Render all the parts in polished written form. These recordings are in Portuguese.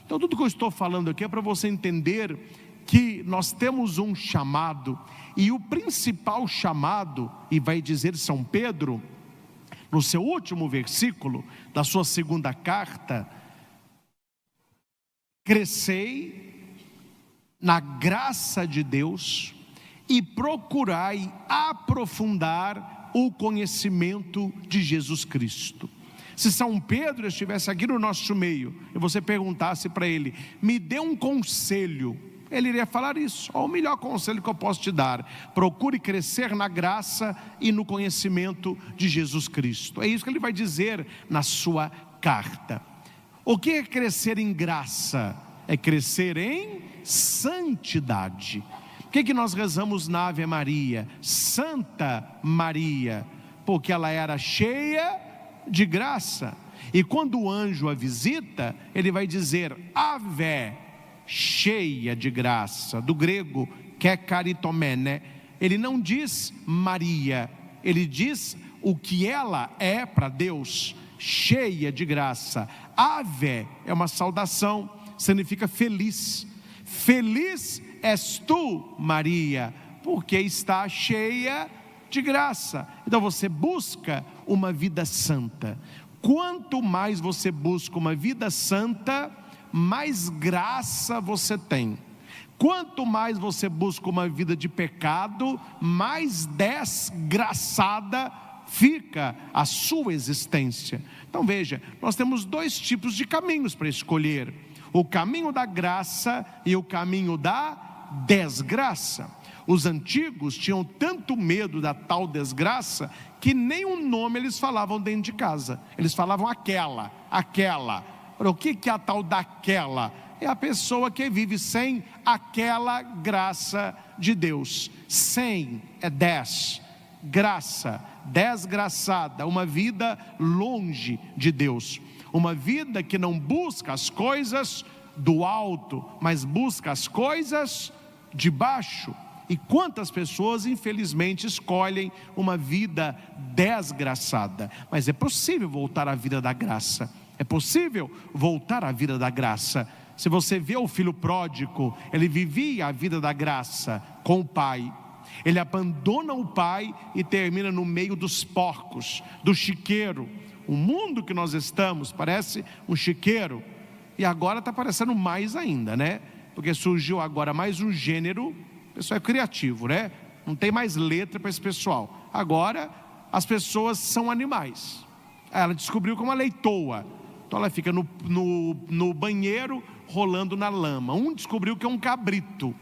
Então tudo que eu estou falando aqui é para você entender que nós temos um chamado, e o principal chamado, e vai dizer São Pedro, no seu último versículo da sua segunda carta: crescei na graça de Deus e procurai aprofundar o conhecimento de Jesus Cristo. Se São Pedro estivesse aqui no nosso meio e você perguntasse para ele: me dê um conselho, ele iria falar isso: o melhor conselho que eu posso te dar, procure crescer na graça e no conhecimento de Jesus Cristo. É isso que ele vai dizer na sua carta. O que é crescer em graça? É crescer em santidade. Por que nós rezamos na Ave Maria, Santa Maria? Porque ela era cheia de graça. E quando o anjo a visita, ele vai dizer Ave, cheia de graça. Do grego, que é caritomene. Ele não diz Maria, ele diz o que ela é para Deus: cheia de graça. Ave é uma saudação, significa feliz. Feliz és tu, Maria, porque está cheia de graça. Então você busca uma vida santa. Quanto mais você busca uma vida santa, mais graça você tem. Quanto mais você busca uma vida de pecado, mais desgraçada fica a sua existência. Então veja, nós temos dois tipos de caminhos para escolher: o caminho da graça e o caminho da desgraça. Os antigos tinham tanto medo da tal desgraça que nem um nome eles falavam dentro de casa. Eles falavam aquela. O que é a tal daquela? É a pessoa que vive sem aquela graça de Deus. Sem é 10, graça, desgraçada, uma vida longe de Deus. Uma vida que não busca as coisas do alto, mas busca as coisas de baixo. E quantas pessoas infelizmente escolhem uma vida desgraçada. Mas é possível voltar à vida da graça. É possível voltar à vida da graça. Se você vê o filho pródigo, ele vivia a vida da graça com o pai. Ele abandona o pai e termina no meio dos porcos, do chiqueiro. O mundo que nós estamos parece um chiqueiro. E agora está parecendo mais ainda, né? Porque surgiu agora mais um gênero. O pessoal é criativo, né? Não tem mais letra para esse pessoal. Agora as pessoas são animais. Ela descobriu que é uma leitoa. Então ela fica no banheiro rolando na lama. Um descobriu que é um cabrito.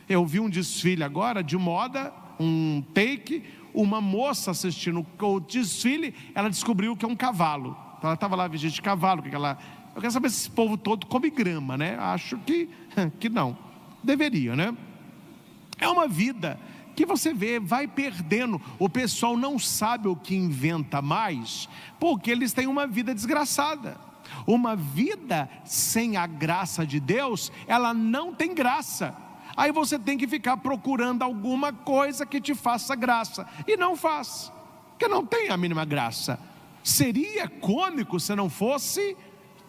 Eu vi um desfile agora de moda, um take. Uma moça assistindo o desfile, ela descobriu que é um cavalo. Então ela estava lá vestida de cavalo. Eu quero saber se esse povo todo come grama, né? Acho que não. Deveria, né? É uma vida que você vê, vai perdendo. O pessoal não sabe o que inventa mais, porque eles têm uma vida desgraçada. Uma vida sem a graça de Deus, ela não tem graça. Aí você tem que ficar procurando alguma coisa que te faça graça, e não faz, porque não tem a mínima graça. Seria cômico se não fosse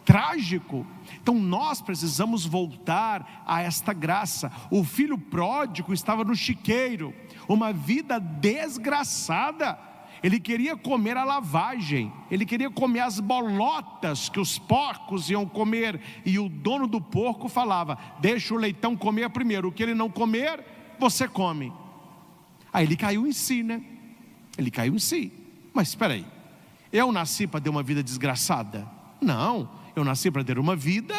trágico. Então nós precisamos voltar a esta graça. O filho pródigo estava no chiqueiro, uma vida desgraçada. Ele queria comer a lavagem, ele queria comer as bolotas que os porcos iam comer, e o dono do porco falava: deixa o leitão comer primeiro, o que ele não comer, você come. Aí ele caiu em si, né? Ele caiu em si. Mas espera aí, eu nasci para ter uma vida desgraçada? Não, eu nasci para ter uma vida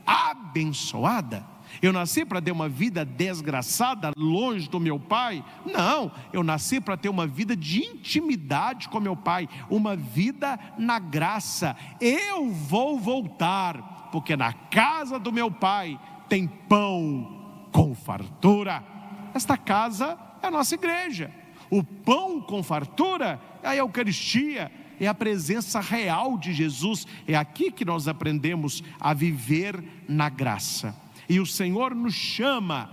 abençoada. Eu nasci para ter uma vida desgraçada, longe do meu pai? Não, eu nasci para ter uma vida de intimidade com meu pai, uma vida na graça. Eu vou voltar, porque na casa do meu pai tem pão com fartura. Esta casa é a nossa igreja. O pão com fartura é a Eucaristia, é a presença real de Jesus. É aqui que nós aprendemos a viver na graça. E o Senhor nos chama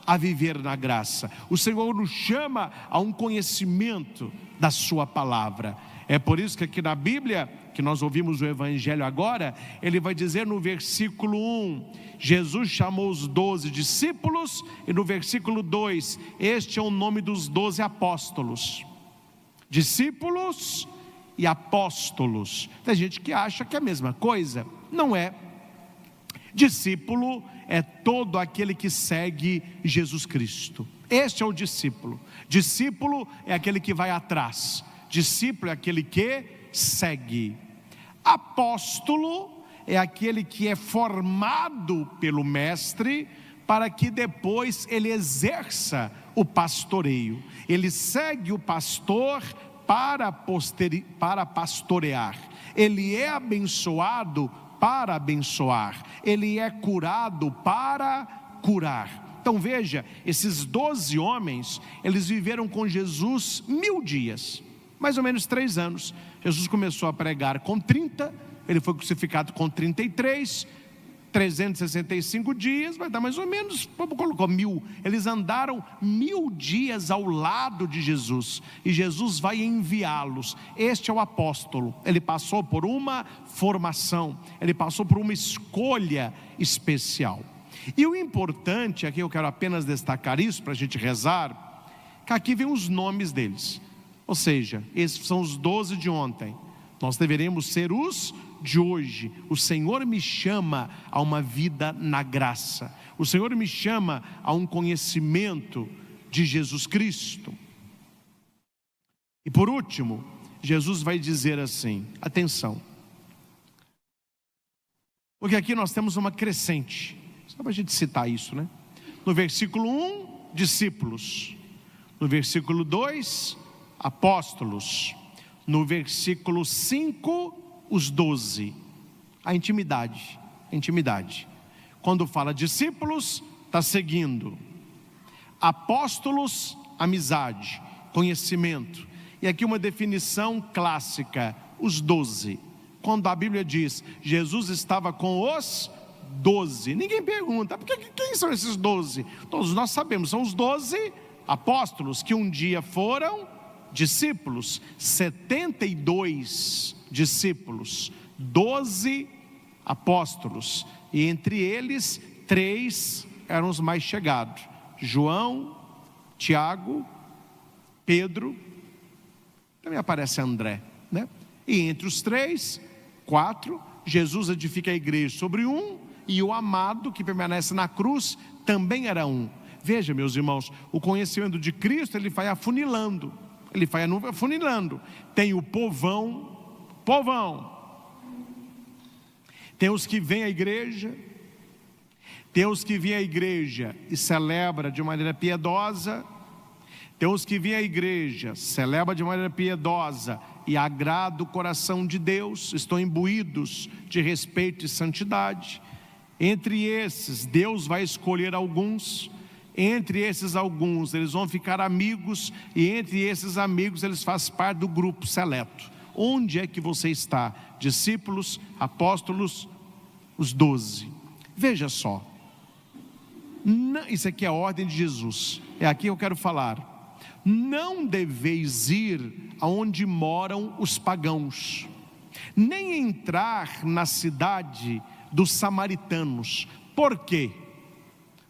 a viver na graça. O Senhor nos chama a um conhecimento da sua palavra. É por isso que aqui na Bíblia, que nós ouvimos o Evangelho agora, ele vai dizer no versículo 1, Jesus chamou os 12 discípulos, e no versículo 2, este é o nome dos 12 apóstolos. Discípulos e apóstolos. Tem gente que acha que é a mesma coisa. Não é. Discípulo é todo aquele que segue Jesus Cristo. Este é o discípulo. Discípulo é aquele que vai atrás. Discípulo é aquele que segue. Apóstolo é aquele que é formado pelo mestre para que depois ele exerça o pastoreio. Ele segue o pastor para pastorear. Ele é abençoado para abençoar. Ele é curado para curar. Então veja, esses 12 homens, eles viveram com Jesus 1000 dias, mais ou menos 3 anos. Jesus começou a pregar com 30, ele foi crucificado com 33, 365 dias, vai dar mais ou menos, colocou 1000. Eles andaram 1000 dias ao lado de Jesus, e Jesus vai enviá-los. Este é o apóstolo. Ele passou por uma formação, ele passou por uma escolha especial. E o importante, aqui eu quero apenas destacar isso para a gente rezar, que aqui vem os nomes deles. Ou seja, esses são os 12 de ontem. Nós deveremos ser os de hoje. O Senhor me chama a uma vida na graça. O Senhor me chama a um conhecimento de Jesus Cristo. E por último, Jesus vai dizer assim, atenção, porque aqui nós temos uma crescente, só para a gente citar isso, né? No versículo 1, discípulos. No versículo 2, apóstolos. No versículo 5, os 12. A intimidade. Quando fala discípulos, está seguindo. Apóstolos, amizade, conhecimento. E aqui uma definição clássica, os 12. Quando a Bíblia diz, Jesus estava com os 12. Ninguém pergunta, quem são esses 12? Todos nós sabemos, são os 12 apóstolos que um dia foram discípulos. 72 discípulos, 12 apóstolos, e entre eles 3 eram os mais chegados: João, Tiago, Pedro, também aparece André, né? E entre os 3, 4, Jesus edifica a igreja sobre um, e o amado que permanece na cruz também era um. Veja, meus irmãos, o conhecimento de Cristo, ele vai afunilando. Tem o povão. Tem os que vêm à igreja, tem os que vêm à igreja e celebra de maneira piedosa, tem os que vêm à igreja, celebra de maneira piedosa e agrada o coração de Deus, estão imbuídos de respeito e santidade. Entre esses, Deus vai escolher alguns. Entre esses alguns, eles vão ficar amigos, e entre esses amigos, eles fazem parte do grupo seleto. Onde é que você está? Discípulos, apóstolos, os 12. Veja só, isso aqui é a ordem de Jesus, é aqui que eu quero falar. Não deveis ir aonde moram os pagãos, nem entrar na cidade dos samaritanos. Por quê?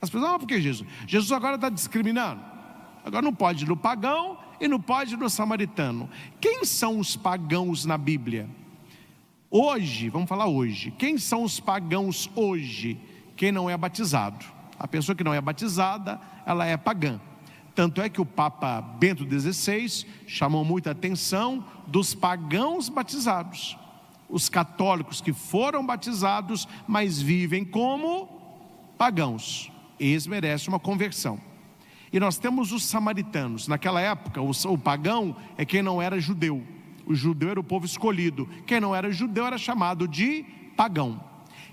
As pessoas, por que Jesus? Jesus agora está discriminando. Agora não pode ir no pagão e não pode ir no samaritano. Quem são os pagãos na Bíblia? Hoje, vamos falar hoje. Quem são os pagãos hoje? Quem não é batizado. A pessoa que não é batizada, ela é pagã. Tanto é que o Papa Bento XVI chamou muita atenção dos pagãos batizados. Os católicos que foram batizados, mas vivem como pagãos. Eles merecem uma conversão. E nós temos os samaritanos. Naquela época, o pagão é quem não era judeu. O judeu era o povo escolhido. Quem não era judeu era chamado de pagão.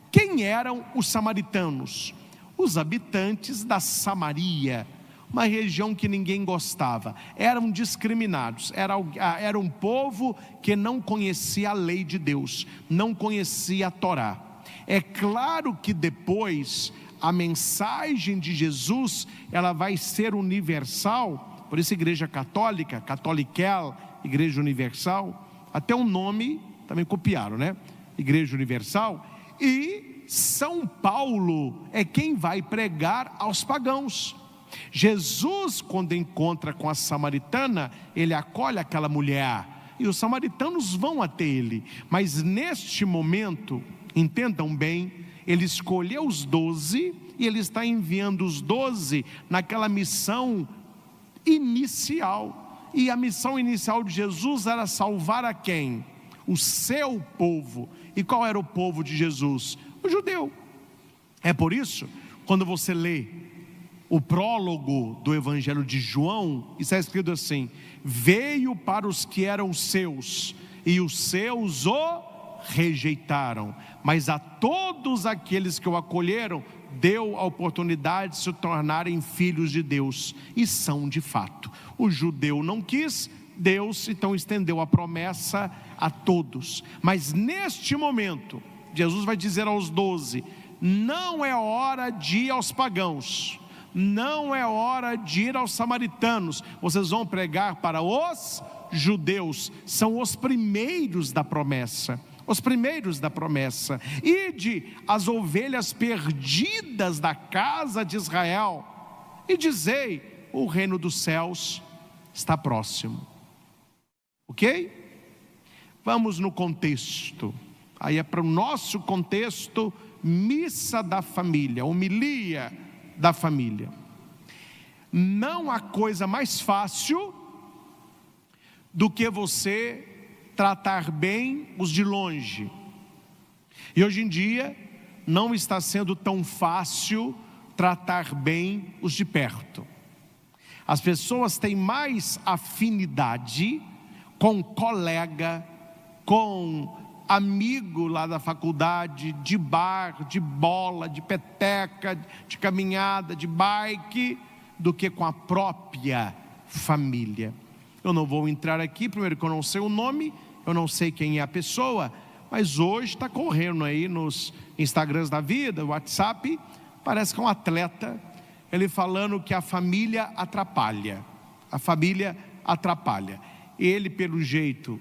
Quem eram os samaritanos? Os habitantes da Samaria, uma região que ninguém gostava. Eram discriminados. Era um povo que não conhecia a lei de Deus, não conhecia a Torá. É claro que depois a mensagem de Jesus, ela vai ser universal. Por isso a igreja católica, Catoliquel, igreja universal, Até o nome também copiaram, né? Igreja Universal. E São Paulo é quem vai pregar aos pagãos. Jesus, quando encontra com a samaritana, ele acolhe aquela mulher, e os samaritanos vão até ele. Mas neste momento, entendam bem, ele escolheu os 12, e ele está enviando os 12 naquela missão inicial. E a missão inicial de Jesus era salvar a quem? O seu povo. E qual era o povo de Jesus? O judeu. É por isso, quando você lê o prólogo do Evangelho de João, está escrito assim: veio para os que eram seus, e os seus o rejeitaram, mas a todos aqueles que o acolheram, deu a oportunidade de se tornarem filhos de Deus, e são de fato. O judeu não quis, Deus então estendeu a promessa a todos. Mas neste momento, Jesus vai dizer aos 12: não é hora de ir aos pagãos, não é hora de ir aos samaritanos, vocês vão pregar para os judeus, são os primeiros da promessa. Os primeiros da promessa. Ide às ovelhas perdidas da casa de Israel, e dizei: o reino dos céus está próximo. Ok? Vamos no contexto. Aí é para o nosso contexto, missa da família, homilia da família. Não há coisa mais fácil do que você tratar bem os de longe. E hoje em dia não está sendo tão fácil tratar bem os de perto. As pessoas têm mais afinidade com colega, com amigo lá da faculdade, de bar, de bola, de peteca, de caminhada, de bike, do que com a própria família. Eu não vou entrar aqui, primeiro que eu não sei o nome, eu não sei quem é a pessoa, mas hoje está correndo aí nos Instagrams da vida, WhatsApp, parece que é um atleta, ele falando que a família atrapalha. A família atrapalha. Ele, pelo jeito,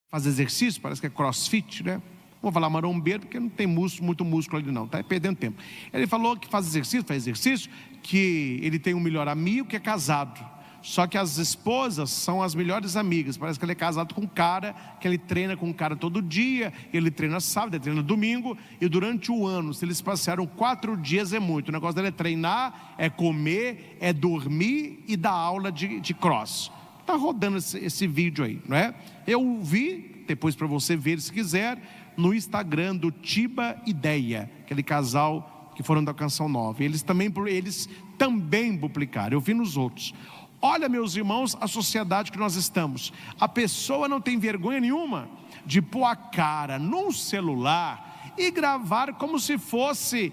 faz exercício, parece que é crossfit, né? Vou falar marombeiro, porque não tem muito músculo ali não, está perdendo tempo. Ele falou que faz exercício, que ele tem um melhor amigo que é casado. Só que as esposas são as melhores amigas. Parece que ele é casado com um cara, que ele treina com um cara todo dia. Ele treina sábado, ele treina domingo. E durante o ano, se eles passaram 4 dias, é muito. O negócio dele é treinar, é comer, é dormir e dar aula de cross. Está rodando esse vídeo aí, não é? Eu vi, depois para você ver se quiser, no Instagram do Tiba Ideia, aquele casal que foram da Canção Nova. Eles também publicaram, eu vi nos outros. Olha, meus irmãos, a sociedade que nós estamos. A pessoa não tem vergonha nenhuma de pôr a cara num celular e gravar como se fosse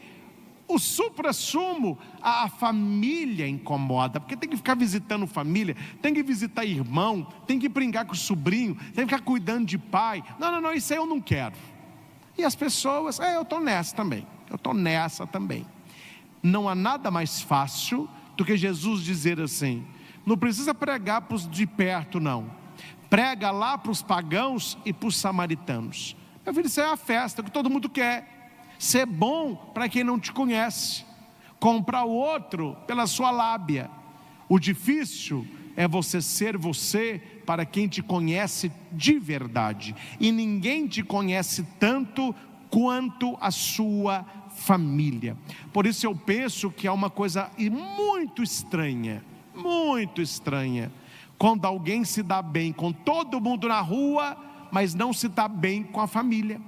o supra-sumo. A família incomoda, porque tem que ficar visitando família, tem que visitar irmão, tem que brincar com o sobrinho, tem que ficar cuidando de pai. Não, isso aí eu não quero. E as pessoas, eu estou nessa também. Não há nada mais fácil do que Jesus dizer assim: não precisa pregar para os de perto não, prega lá para os pagãos e para os samaritanos. Meu filho, isso é a festa que todo mundo quer, ser bom para quem não te conhece, comprar o outro pela sua lábia. O difícil é você ser você para quem te conhece de verdade, e ninguém te conhece tanto quanto a sua família. Por isso eu penso que é uma coisa muito estranha, quando alguém se dá bem com todo mundo na rua, mas não se dá bem com a família.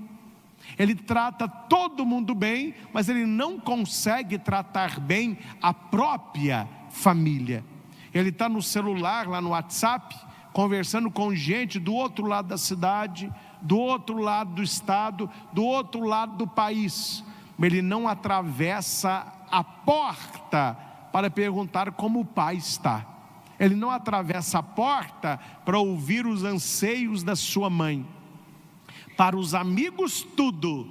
Ele trata todo mundo bem, mas ele não consegue tratar bem a própria família. Ele está no celular, lá no WhatsApp, conversando com gente do outro lado da cidade, do outro lado do estado, do outro lado do país, mas ele não atravessa a porta para perguntar como o pai está. Ele não atravessa a porta para ouvir os anseios da sua mãe. Para os amigos tudo,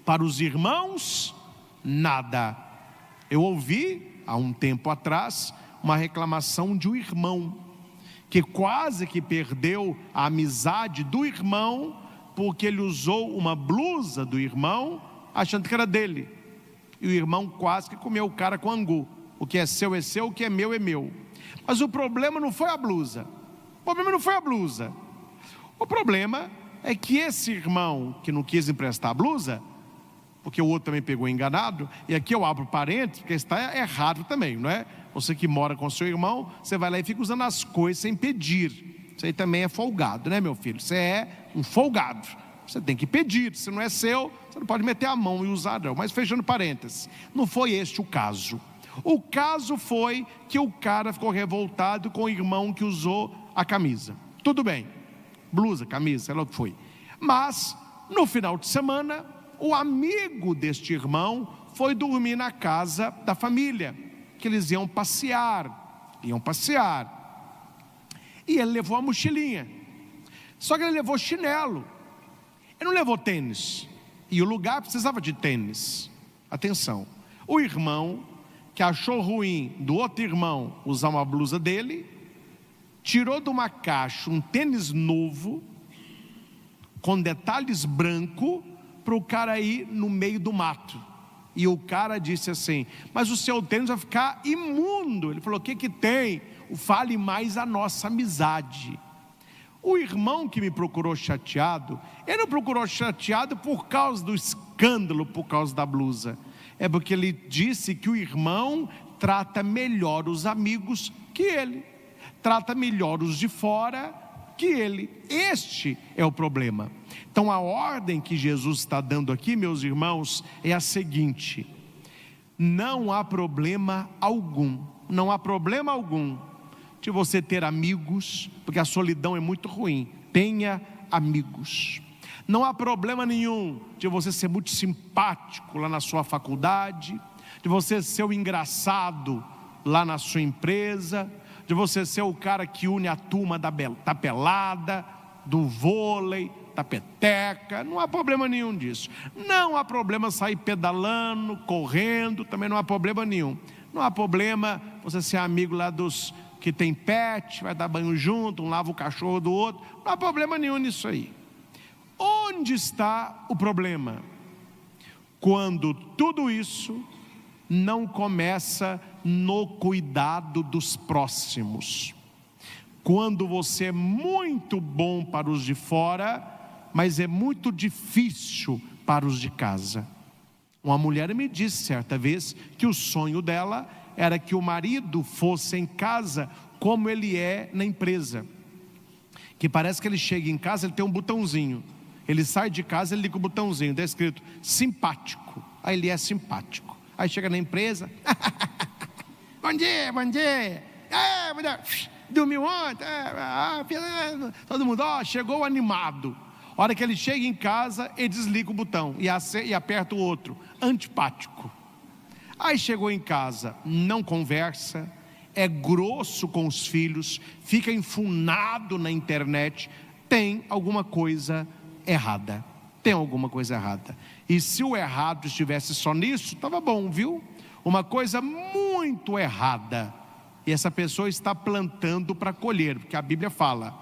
para os irmãos nada. Eu ouvi há um tempo atrás uma reclamação de um irmão que quase que perdeu a amizade do irmão, porque ele usou uma blusa do irmão, achando que era dele. E o irmão quase que comeu o cara com angu. O que é seu, o que é meu, é meu. Mas o problema não foi a blusa. O problema não foi a blusa. O problema é que esse irmão que não quis emprestar a blusa, porque o outro também pegou enganado, e aqui eu abro parênteses, porque está errado também, não é? Você que mora com seu irmão, você vai lá e fica usando as coisas sem pedir. Isso aí também é folgado, né, meu filho? Você é um folgado. Você tem que pedir. Se não é seu, você não pode meter a mão e usar, não. Mas fechando parênteses, não foi este o caso. O caso foi que o cara ficou revoltado com o irmão que usou a camisa. Tudo bem, blusa, camisa, sei lá o que foi. Mas, no final de semana, o amigo deste irmão foi dormir na casa da família, que eles iam passear. E ele levou a mochilinha. Só que ele levou chinelo. Ele não levou tênis. E o lugar precisava de tênis. Atenção. O irmão, que achou ruim do outro irmão usar uma blusa dele, tirou de uma caixa um tênis novo, com detalhes branco, para o cara ir no meio do mato. E o cara disse assim: mas o seu tênis vai ficar imundo. Ele falou: o que que tem? Fale mais a nossa amizade. O irmão que me procurou chateado, ele não procurou chateado por causa do escândalo, por causa da blusa. É porque ele disse que o irmão trata melhor os amigos que ele, trata melhor os de fora que ele. Este é o problema. Então a ordem que Jesus está dando aqui, meus irmãos, é a seguinte: não há problema algum, não há problema algum de você ter amigos, porque a solidão é muito ruim. Tenha amigos. Não há problema nenhum de você ser muito simpático lá na sua faculdade, de você ser o engraçado lá na sua empresa, de você ser o cara que une a turma da pelada, do vôlei, da peteca. Não há problema nenhum disso. Não há problema sair pedalando, correndo, também não há problema nenhum. Não há problema você ser amigo lá dos que tem pet, vai dar banho junto, um lava o cachorro do outro. Não há problema nenhum nisso aí. Onde está o problema? Quando tudo isso não começa no cuidado dos próximos. Quando você é muito bom para os de fora, mas é muito difícil para os de casa. Uma mulher me disse certa vez que o sonho dela era que o marido fosse em casa como ele é na empresa. Que parece que ele chega em casa, ele tem um botãozinho. Ele sai de casa, ele liga o botãozinho, está escrito simpático. Aí ele é simpático. Aí chega na empresa, bom dia, bom dia. Dormiu ontem? Todo mundo, chegou animado. A hora que ele chega em casa, ele desliga o botão e aperta o outro, antipático. Aí chegou em casa, não conversa, é grosso com os filhos, fica enfurnado na internet. Tem alguma coisa errada. Tem alguma coisa errada. E se o errado estivesse só nisso, estava bom, viu? Uma coisa muito errada. E essa pessoa está plantando para colher, porque a Bíblia fala: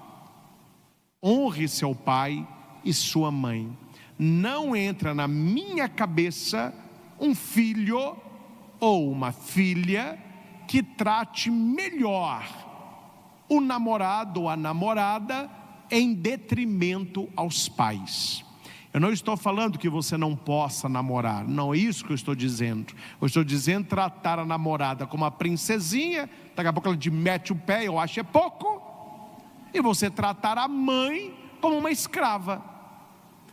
honre seu pai e sua mãe. Não entra na minha cabeça um filho ou uma filha que trate melhor o namorado ou a namorada em detrimento aos pais. Eu não estou falando que você não possa namorar, não é isso que eu estou dizendo. Eu estou dizendo tratar a namorada como uma princesinha, daqui a pouco ela te mete o pé, eu acho é pouco. E você tratar a mãe como uma escrava,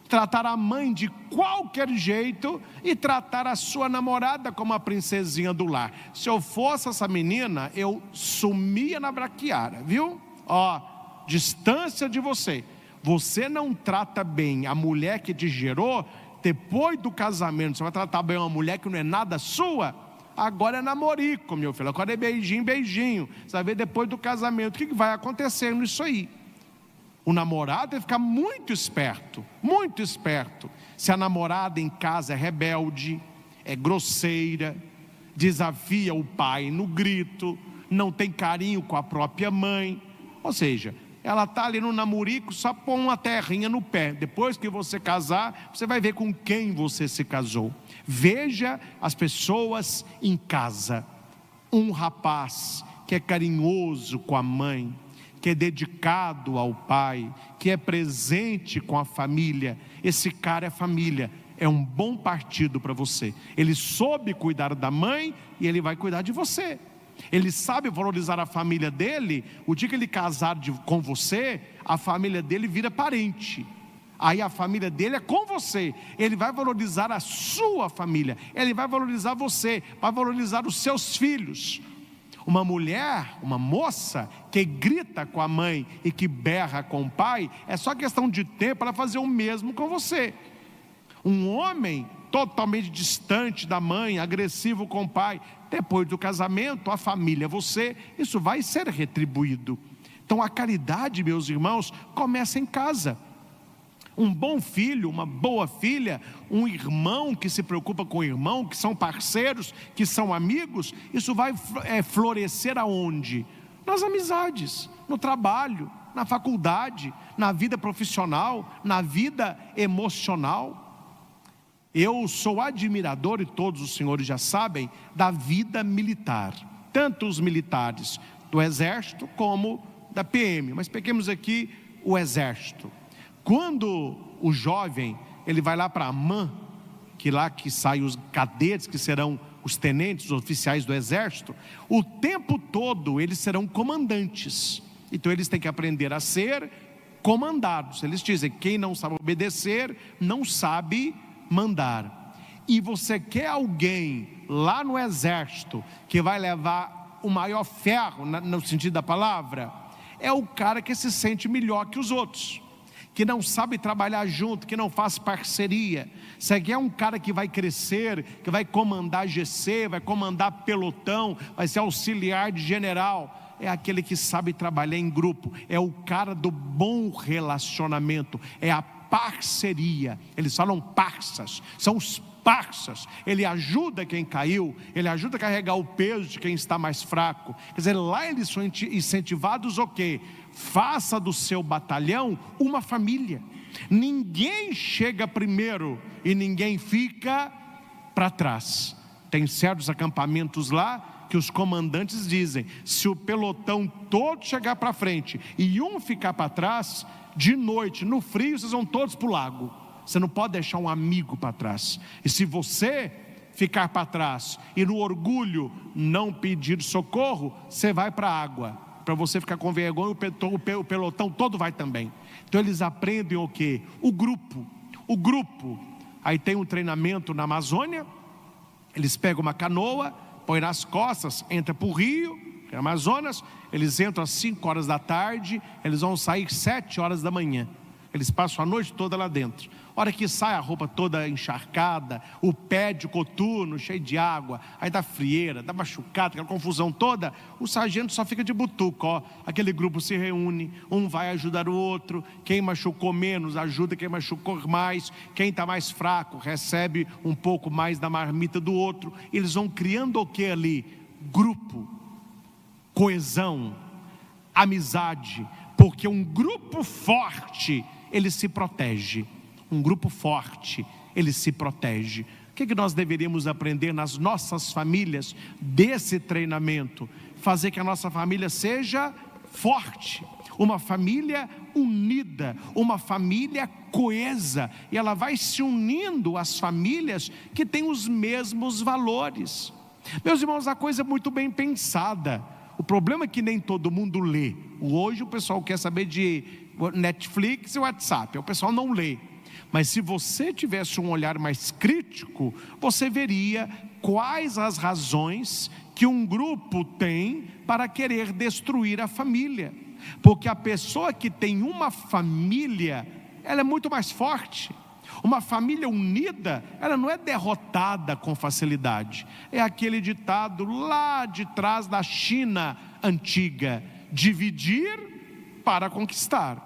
tratar a mãe de qualquer jeito e tratar a sua namorada como a princesinha do lar. Se eu fosse essa menina, eu sumia na braquiária, viu? Distância de você. Você não trata bem a mulher que te gerou, depois do casamento você vai tratar bem uma mulher que não é nada sua? Agora é namorico, meu filho, agora é beijinho, beijinho. Você vai ver depois do casamento o que vai acontecer nisso aí. O namorado deve ficar muito esperto, muito esperto. Se a namorada em casa é rebelde, é grosseira, desafia o pai no grito, não tem carinho com a própria mãe, Ou seja, ela está ali no namorico, só põe uma terrinha no pé. Depois que você casar, você vai ver com quem você se casou. Veja as pessoas em casa. Um rapaz que é carinhoso com a mãe, que é dedicado ao pai, que é presente com a família. Esse cara é família, é um bom partido para você. Ele soube cuidar da mãe e ele vai cuidar de você. Ele sabe valorizar a família dele. O dia que ele casar com você, a família dele vira parente. Aí a família dele é com você. Ele vai valorizar a sua família, ele vai valorizar você, vai valorizar os seus filhos. Uma mulher, uma moça que grita com a mãe e que berra com o pai, é só questão de tempo para fazer o mesmo com você. Um homem totalmente distante da mãe, agressivo com o pai, depois do casamento, a família, você, isso vai ser retribuído. Então a caridade, meus irmãos, começa em casa. Um bom filho, uma boa filha, um irmão que se preocupa com o irmão, que são parceiros, que são amigos, isso vai florescer aonde? Nas amizades, no trabalho, na faculdade, na vida profissional, na vida emocional. Eu sou admirador, e todos os senhores já sabem, da vida militar. Tanto os militares do Exército como da PM. Mas peguemos aqui o Exército. Quando o jovem, ele vai lá para Amã, que lá que saem os cadetes, que serão os tenentes, os oficiais do Exército, o tempo todo eles serão comandantes. Então eles têm que aprender a ser comandados. Eles dizem, quem não sabe obedecer, não sabe mandar. E você quer alguém lá no Exército, que vai levar o maior ferro, no sentido da palavra, é o cara que se sente melhor que os outros, que não sabe trabalhar junto, que não faz parceria. Você quer um cara que vai crescer, que vai comandar GC, vai comandar pelotão, vai ser auxiliar de general. É aquele que sabe trabalhar em grupo, é o cara do bom relacionamento, é a parceria. Eles falam parças, são os parças. Ele ajuda quem caiu, ele ajuda a carregar o peso de quem está mais fraco. Quer dizer, lá eles são incentivados o quê? Faça do seu batalhão uma família. Ninguém chega primeiro e ninguém fica para trás. Tem certos acampamentos lá que os comandantes dizem, se o pelotão todo chegar para frente e um ficar para trás, de noite, no frio, vocês vão todos para o lago. Você não pode deixar um amigo para trás. E se você ficar para trás e no orgulho não pedir socorro, você vai para a água, para você ficar com vergonha, o pelotão todo vai também. Então eles aprendem o quê? O grupo. Aí tem um treinamento na Amazônia, eles pegam uma canoa, põem nas costas, entra para o rio, Amazonas, eles entram às 5 horas da tarde, eles vão sair 7 horas da manhã. Eles passam a noite toda lá dentro. Hora que sai, a roupa toda encharcada, o pé de coturno cheio de água, aí dá frieira, dá machucado, aquela confusão toda, o sargento só fica de butuca, ó. Aquele grupo se reúne, um vai ajudar o outro, quem machucou menos ajuda quem machucou mais, quem está mais fraco recebe um pouco mais da marmita do outro. Eles vão criando o que ali? Grupo, coesão, amizade, porque um grupo forte, ele se protege. Um grupo forte, ele se protege. O que nós deveríamos aprender nas nossas famílias desse treinamento? Fazer que a nossa família seja forte, uma família unida, uma família coesa, e ela vai se unindo às famílias que têm os mesmos valores. Meus irmãos, a coisa é muito bem pensada. O problema é que nem todo mundo lê. Hoje o pessoal quer saber de Netflix e WhatsApp, o pessoal não lê. Mas se você tivesse um olhar mais crítico, você veria quais as razões que um grupo tem para querer destruir a família. Porque a pessoa que tem uma família, ela é muito mais forte. Uma família unida, ela não é derrotada com facilidade. É aquele ditado lá de trás da China antiga: dividir para conquistar.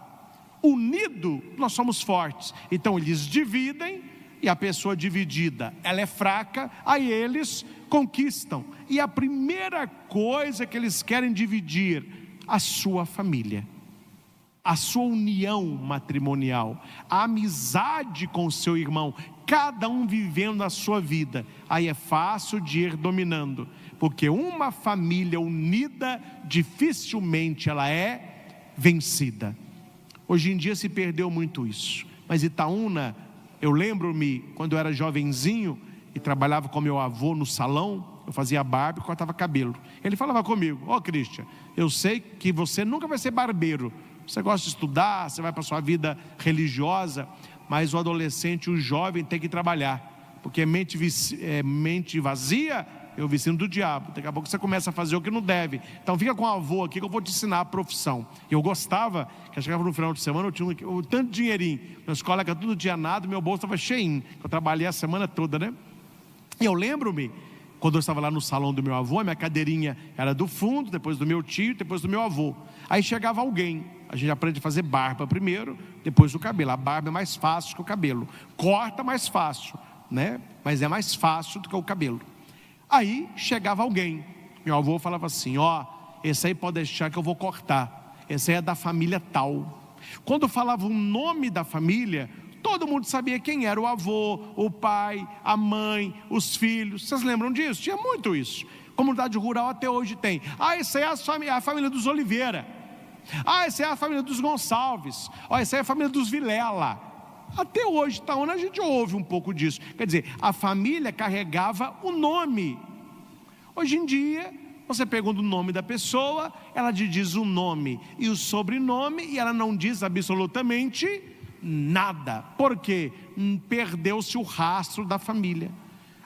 Unido, nós somos fortes. Então eles dividem, e a pessoa dividida, ela é fraca, aí eles conquistam. E a primeira coisa que eles querem dividir, a sua família, a sua união matrimonial, a amizade com o seu irmão, cada um vivendo a sua vida. Aí é fácil de ir dominando, porque uma família unida dificilmente ela é vencida. Hoje em dia se perdeu muito isso, mas Itaúna, eu lembro-me quando eu era jovenzinho e trabalhava com meu avô no salão, eu fazia barba e cortava cabelo. Ele falava comigo: ó, Cristian, eu sei que você nunca vai ser barbeiro, você gosta de estudar, você vai para a sua vida religiosa, mas o adolescente, o jovem tem que trabalhar, porque mente vazia é o vicino do diabo. Daqui a pouco você começa a fazer o que não deve. Então fica com o avô aqui que eu vou te ensinar a profissão. Eu gostava, que eu chegava no final de semana, eu tinha tanto dinheirinho, meus colegas tudo tinha nada, meu bolso estava cheinho, eu trabalhei a semana toda, né? E eu lembro-me, quando eu estava lá no salão do meu avô, a minha cadeirinha era do fundo, depois do meu tio, depois do meu avô. Aí chegava alguém, a gente aprende a fazer barba primeiro, depois o cabelo. A barba é mais fácil que o cabelo, corta mais fácil, né? Mas é mais fácil do que o cabelo. Aí chegava alguém, meu avô falava assim: ó, esse aí pode deixar que eu vou cortar, esse aí é da família tal. Quando falava o nome da família, todo mundo sabia quem era o avô, o pai, a mãe, os filhos. Vocês lembram disso? Tinha muito isso. Comunidade rural até hoje tem. Ah, essa é a família dos Oliveira. Ah, essa é a família dos Gonçalves. Ah, essa é a família dos Vilela. Até hoje, Itaúna, a gente ouve um pouco disso. Quer dizer, a família carregava o nome. Hoje em dia, você pergunta o nome da pessoa, ela te diz o nome e o sobrenome, e ela não diz absolutamente nada. Por quê? Perdeu-se o rastro da família.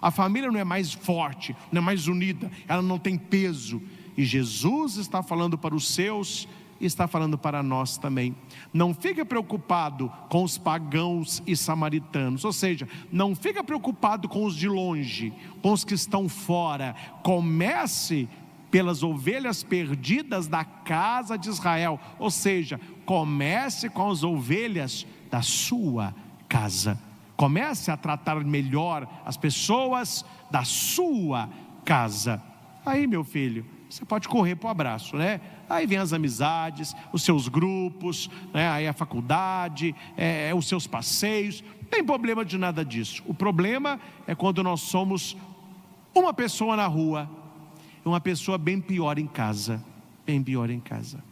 A família não é mais forte, não é mais unida, ela não tem peso. E Jesus está falando para os seus, e está falando para nós também. Não fique preocupado com os pagãos e samaritanos, ou seja, não fique preocupado com os de longe, com os que estão fora. Comece pelas ovelhas perdidas da casa de Israel, ou seja, comece com as ovelhas da sua casa. Comece a tratar melhor as pessoas da sua casa. Aí, meu filho, você pode correr para o abraço, né? Aí vem as amizades, os seus grupos, né? Aí a faculdade, os seus passeios. Não tem problema de nada disso. O problema é quando nós somos uma pessoa na rua, uma pessoa bem pior em casa. Bem pior em casa.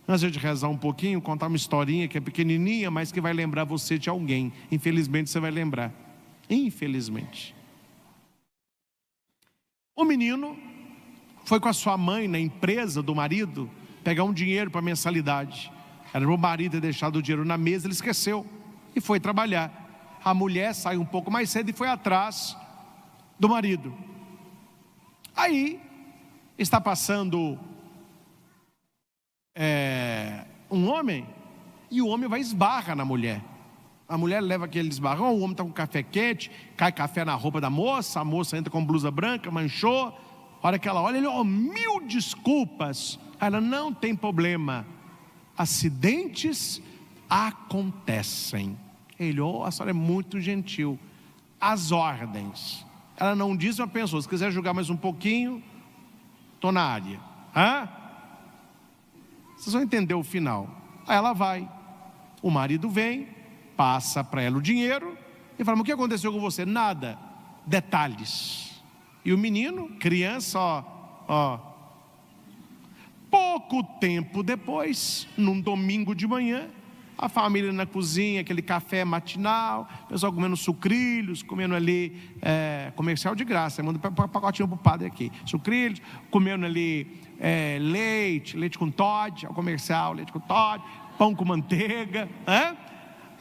Antes de rezar um pouquinho, contar uma historinha que é pequenininha, mas que vai lembrar você de alguém. Infelizmente você vai lembrar. Infelizmente. O menino foi com a sua mãe na empresa do marido pegar um dinheiro para mensalidade. Era o marido ter deixado o dinheiro na mesa, ele esqueceu e foi trabalhar. A mulher saiu um pouco mais cedo e foi atrás do marido. Aí está passando um homem, e o homem vai esbarra na mulher. A mulher leva aquele esbarrão, o homem está com café quente, cai café na roupa da moça, a moça entra com blusa branca, manchou. A hora que ela olha, ele: oh, 1000 desculpas. Ela: não tem problema, acidentes acontecem. Ele: oh, a senhora é muito gentil, as ordens. Ela não diz, mas pensou: se quiser julgar mais um pouquinho, estou na área. Vocês vão entender o final. Aí ela vai, o marido vem, passa para ela o dinheiro e fala: mas o que aconteceu com você? Nada, detalhes. E o menino, criança, pouco tempo depois, num domingo de manhã, a família na cozinha, aquele café matinal, o pessoal comendo sucrilhos, comendo ali, comercial de graça, manda um pacotinho para o padre aqui, sucrilhos, comendo ali leite com Toddy, ao comercial, leite com Toddy, pão com manteiga.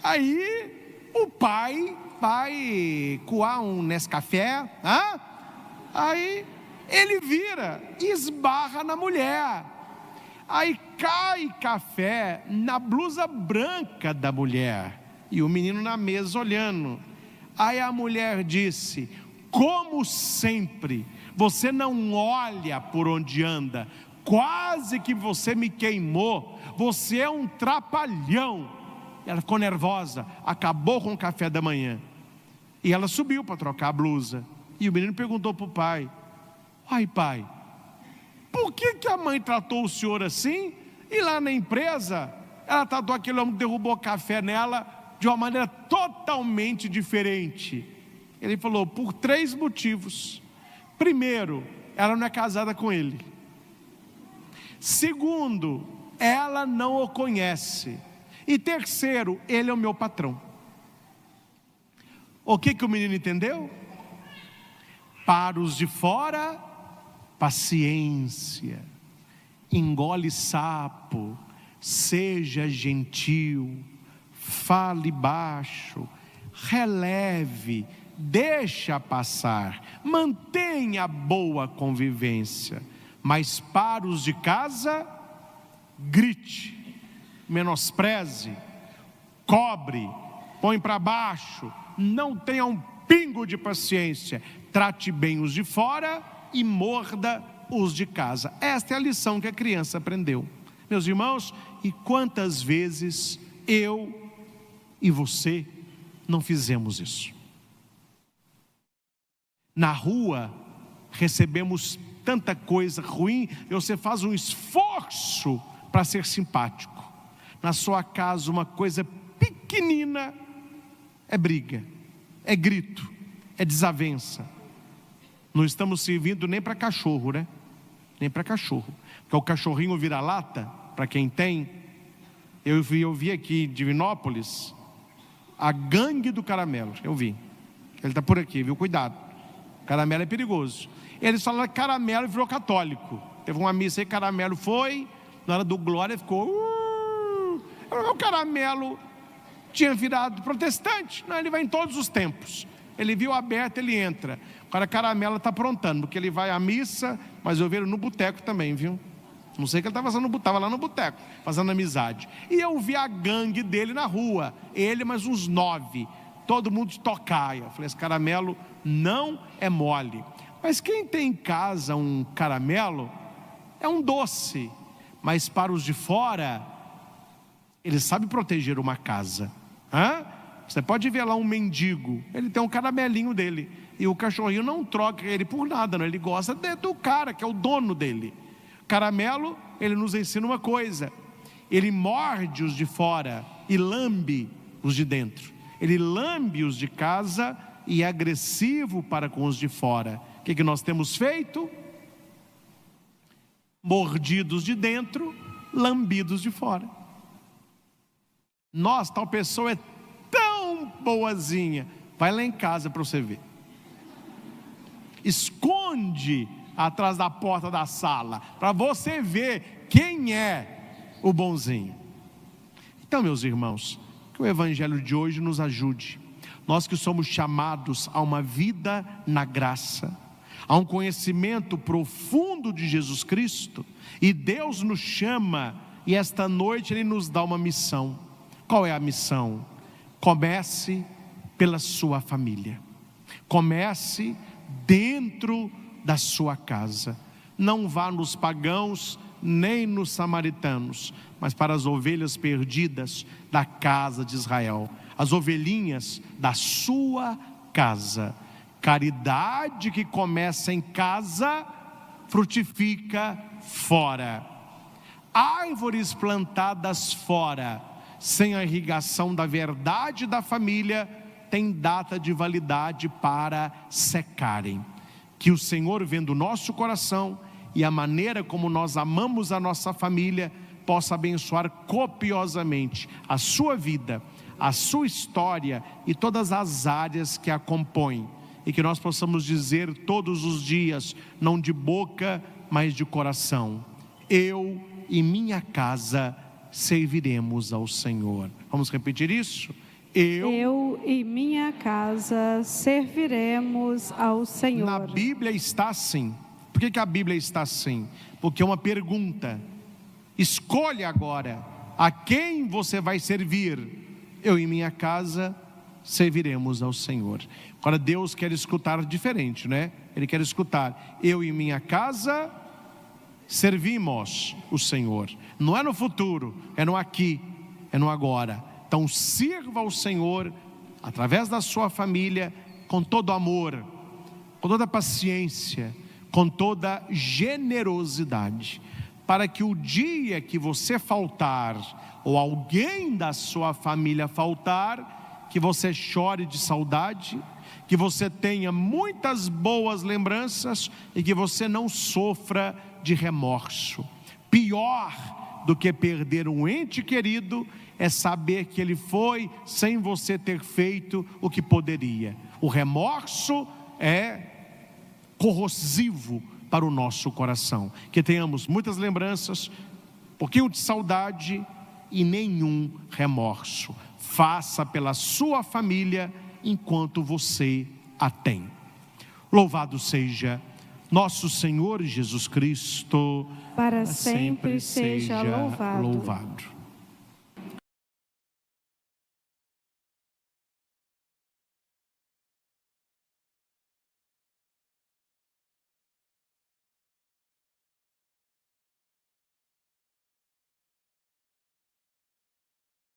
Aí o pai vai coar um Nescafé, aí ele vira e esbarra na mulher. Aí cai café na blusa branca da mulher, e o menino na mesa olhando. Aí a mulher disse: como sempre, você não olha por onde anda, quase que você me queimou, você é um trapalhão. Ela ficou nervosa, acabou com o café da manhã, e ela subiu para trocar a blusa. E o menino perguntou para o pai: ai pai, por que a mãe tratou o senhor assim? E lá na empresa, ela tratou aquele homem que derrubou café nela de uma maneira totalmente diferente. Ele falou, por 3 motivos. Primeiro, ela não é casada com ele. Segundo, ela não o conhece. E terceiro, ele é o meu patrão. O que o menino entendeu? Para os de fora, paciência, engole sapo, seja gentil, fale baixo, releve, deixa passar, mantenha boa convivência. Mas para os de casa, grite, menospreze, cobre, põe para baixo, não tenha um pingo de paciência, trate bem os de fora e morda os de casa. Esta é a lição que a criança aprendeu. Meus irmãos, e quantas vezes eu e você não fizemos isso? Na rua, recebemos tanta coisa ruim, e você faz um esforço para ser simpático. Na sua casa, uma coisa pequenina é briga, é grito, é desavença. Não estamos servindo nem para cachorro, né? Nem para cachorro. Porque o cachorrinho vira-lata, para quem tem, eu vi aqui em Divinópolis, a gangue do caramelo, eu vi. Ele está por aqui, viu? Cuidado. Caramelo é perigoso. Eles falaram que caramelo virou católico. Teve uma missa aí, caramelo foi, na hora do glória ficou... O caramelo tinha virado protestante. Não, ele vai em todos os tempos. Ele viu aberto, ele entra. Agora caramelo está aprontando, porque ele vai à missa, mas eu vi ele no boteco também, viu? Não sei o que ele estava fazendo no boteco, estava lá no boteco, fazendo amizade. E eu vi a gangue dele na rua, ele mais uns 9, todo mundo de tocaia. Eu falei, esse caramelo não é mole. Mas quem tem em casa um caramelo, é um doce. Mas para os de fora, ele sabe proteger uma casa. Você pode ver lá um mendigo, ele tem um caramelinho dele, e o cachorrinho não troca ele por nada, não. Ele gosta do cara, que é o dono dele. Caramelo, ele nos ensina uma coisa: ele morde os de fora e lambe os de dentro. Ele lambe os de casa e é agressivo para com os de fora. O que nós temos feito? Mordidos de dentro, lambidos de fora. Nossa, tal pessoa é tão boazinha. Vai lá em casa para você ver. Esconde atrás da porta da sala, para você ver quem é o bonzinho. Então, meus irmãos, que o evangelho de hoje nos ajude. Nós que somos chamados a uma vida na graça, a um conhecimento profundo de Jesus Cristo, e Deus nos chama, e esta noite Ele nos dá uma missão. Qual é a missão? Comece pela sua família, comece dentro da sua casa. Não vá nos pagãos, nem nos samaritanos, mas para as ovelhas perdidas da casa de Israel, as ovelhinhas da sua casa. Caridade que começa em casa, frutifica fora. Árvores plantadas fora, sem a irrigação da verdade da família, têm data de validade para secarem. Que o Senhor, vendo o nosso coração e a maneira como nós amamos a nossa família, possa abençoar copiosamente a sua vida, a sua história e todas as áreas que a compõem. E que nós possamos dizer todos os dias, não de boca, mas de coração: eu e minha casa serviremos ao Senhor. Vamos repetir isso? Eu e minha casa serviremos ao Senhor. Na Bíblia está assim. Por que a Bíblia está assim? Porque é uma pergunta. Escolha agora a quem você vai servir. Eu e minha casa serviremos ao Senhor. Agora Deus quer escutar diferente, né? Ele quer escutar: eu e minha casa servimos o Senhor. Não é no futuro, é no aqui, é no agora. Então sirva ao Senhor através da sua família, com todo amor, com toda paciência, com toda generosidade, para que o dia que você faltar, ou alguém da sua família faltar, que você chore de saudade, que você tenha muitas boas lembranças e que você não sofra de remorso. Pior do que perder um ente querido é saber que ele foi sem você ter feito o que poderia. O remorso é corrosivo para o nosso coração. Que tenhamos muitas lembranças, um pouquinho de saudade e nenhum remorso. Faça pela sua família enquanto você a tem. Louvado seja nosso Senhor Jesus Cristo, para sempre seja louvado. louvado.